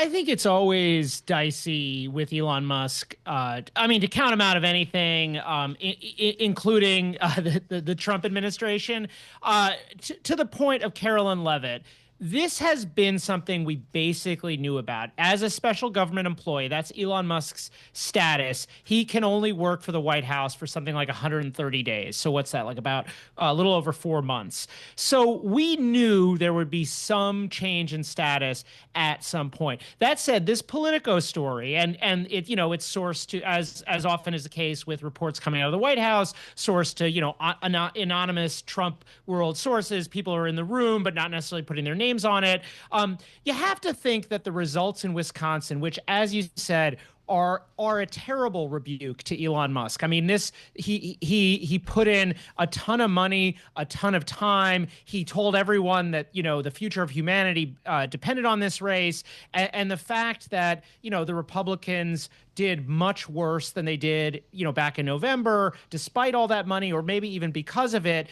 I think it's always dicey with Elon Musk. I mean, to count him out of anything, including the Trump administration, to the point of Karoline Leavitt. This has been something we basically knew about. As a special government employee, that's Elon Musk's status. He can only work for the White House for something like 130 days. So what's that, like about a little over 4 months. So we knew there would be some change in status at some point. That said, this Politico story, and it, it's sourced to, as often is the case with reports coming out of the White House, sourced to, anonymous Trump world sources. People are in the room, but not necessarily putting their names on it. You have to think that the results in Wisconsin, which, as you said, are a terrible rebuke to Elon Musk. I mean, he put in a ton of money, a ton of time. He told everyone that the future of humanity depended on this race, and the fact that the Republicans did much worse than they did back in November, despite all that money, or maybe even because of it,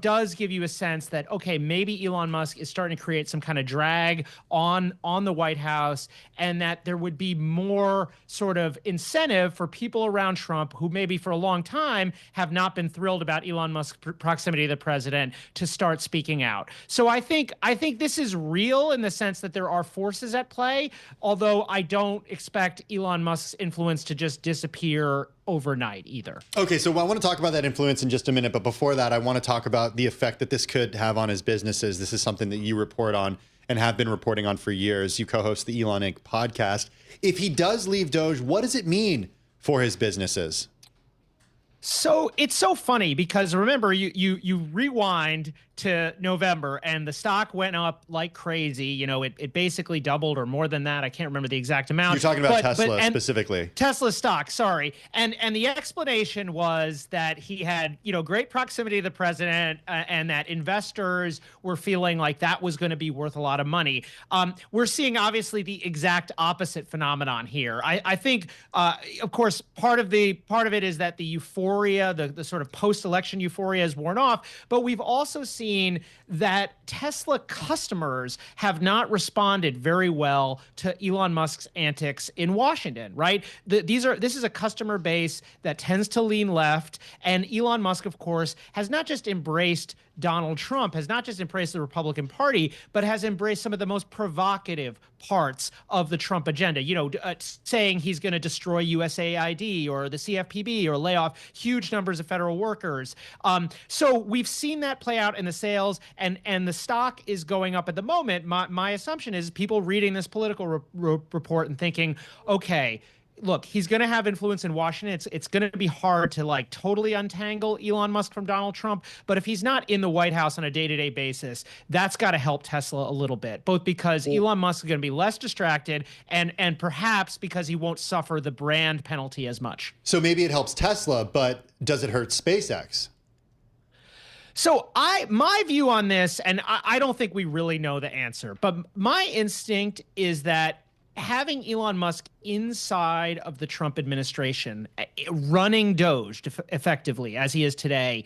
does give you a sense that okay, maybe Elon Musk is starting to create some kind of drag on the White House, and that there would be more sort of incentive for people around Trump who maybe for a long time have not been thrilled about Elon Musk's proximity to the president to start speaking out. So I think this is real in the sense that there are forces at play, although I don't expect Elon Musk's influence to just disappear overnight either. Okay, so I want to talk about that influence in just a minute, but before that, I want to talk about the effect that this could have on his businesses. This is something that you report on and have been reporting on for years. You co-host the Elon Inc. podcast. If he does leave DOGE, what does it mean for his businesses? So it's so funny because remember, you rewind to November and the stock went up like crazy. It basically doubled or more than that. I can't remember the exact amount. You're talking about Tesla specifically. Tesla stock, sorry. And the explanation was that he had, great proximity to the president and that investors were feeling like that was going to be worth a lot of money. We're seeing obviously the exact opposite phenomenon here. I think, of course, part of it is that the euphoria, the sort of post-election euphoria has worn off, but we've also seen that Tesla customers have not responded very well to Elon Musk's antics in Washington, right? This is a customer base that tends to lean left, and Elon Musk, of course, has not just embraced Donald Trump, has not just embraced the Republican Party, but has embraced some of the most provocative parts of the Trump agenda, saying he's going to destroy USAID or the CFPB or lay off huge numbers of federal workers. So we've seen that play out in the sales, and the stock is going up at the moment. My assumption is people reading this Political report and thinking, okay, look, he's going to have influence in Washington. It's going to be hard to totally untangle Elon Musk from Donald Trump. But if he's not in the White House on a day-to-day basis, that's got to help Tesla a little bit, both because Elon Musk is going to be less distracted and perhaps because he won't suffer the brand penalty as much. So maybe it helps Tesla, but does it hurt SpaceX? So my view on this, and I don't think we really know the answer, but my instinct is that having Elon Musk inside of the Trump administration, running DOGE effectively as he is today,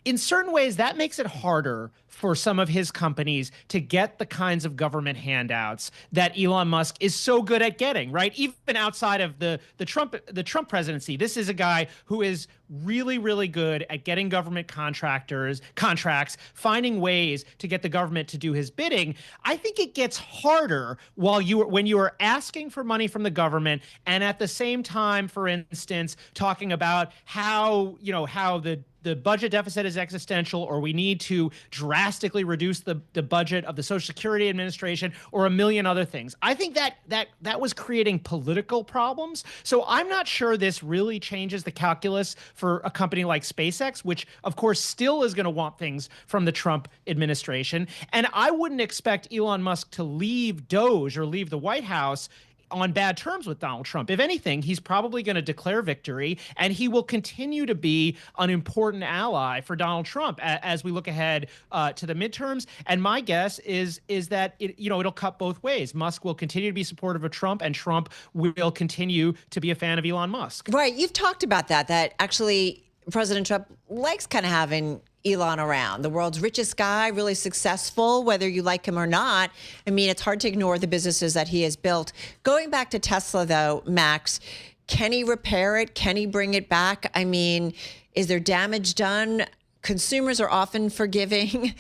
in certain ways, that makes it harder for some of his companies to get the kinds of government handouts that Elon Musk is so good at getting, right? Even outside of the Trump presidency, this is a guy who is really, really good at getting government contracts, finding ways to get the government to do his bidding. I think it gets harder when you are asking for money from the government and at the same time, for instance, talking about how the budget deficit is existential, or we need to drastically reduce the budget of the Social Security Administration, or a million other things. I think that was creating political problems. So I'm not sure this really changes the calculus for a company like SpaceX, which of course still is going to want things from the Trump administration. And I wouldn't expect Elon Musk to leave DOGE or leave the White House on bad terms with Donald Trump. If anything, he's probably going to declare victory, and he will continue to be an important ally for Donald Trump as we look ahead to the midterms. And my guess is that it'll cut both ways. Musk will continue to be supportive of Trump, and Trump will continue to be a fan of Elon Musk. Right. You've talked about that actually President Trump likes kind of having Elon around, the world's richest guy, really successful, whether you like him or not. I mean, it's hard to ignore the businesses that he has built. Going back to Tesla, though, Max, can he repair it? Can he bring it back? I mean, is there damage done? Consumers are often forgiving.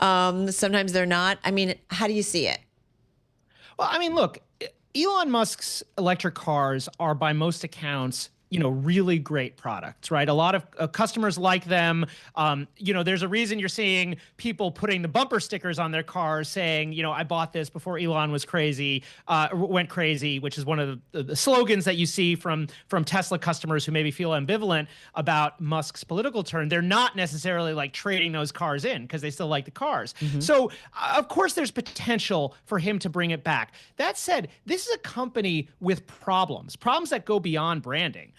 Sometimes they're not. I mean, how do you see it? Well, I mean, look, Elon Musk's electric cars are by most accounts, really great products, right? A lot of customers like them. There's a reason you're seeing people putting the bumper stickers on their cars saying, I bought this before Elon was went crazy, which is one of the slogans that you see from Tesla customers who maybe feel ambivalent about Musk's political turn. They're not necessarily like trading those cars in because they still like the cars. So of course there's potential for him to bring it back. That said, this is a company with problems that go beyond branding.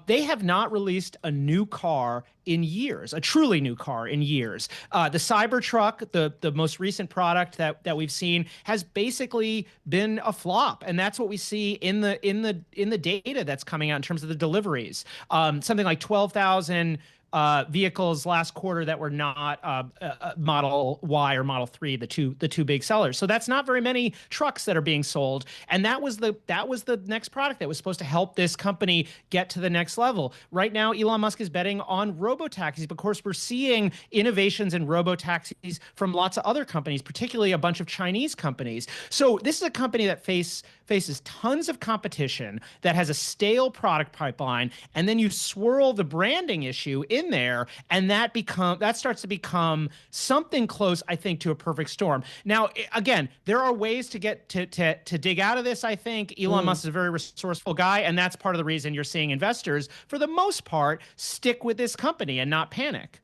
They have not released a new car in years, a truly new car in years. The Cybertruck, the most recent product that we've seen, has basically been a flop, and that's what we see in the data that's coming out in terms of the deliveries. Something like 12,000 vehicles last quarter that were not Model Y or Model 3, the two big sellers. So that's not very many trucks that are being sold. And that was the next product that was supposed to help this company get to the next level. Right now, Elon Musk is betting on robotaxis. Of course, we're seeing innovations in robotaxis from lots of other companies, particularly a bunch of Chinese companies. So this is a company that faces tons of competition, that has a stale product pipeline, and then you swirl the branding issue in there, and that starts to become something close, I think, to a perfect storm. Now, again, there are ways to get to dig out of this. I think Elon Musk is a very resourceful guy, and that's part of the reason you're seeing investors, for the most part, stick with this company and not panic.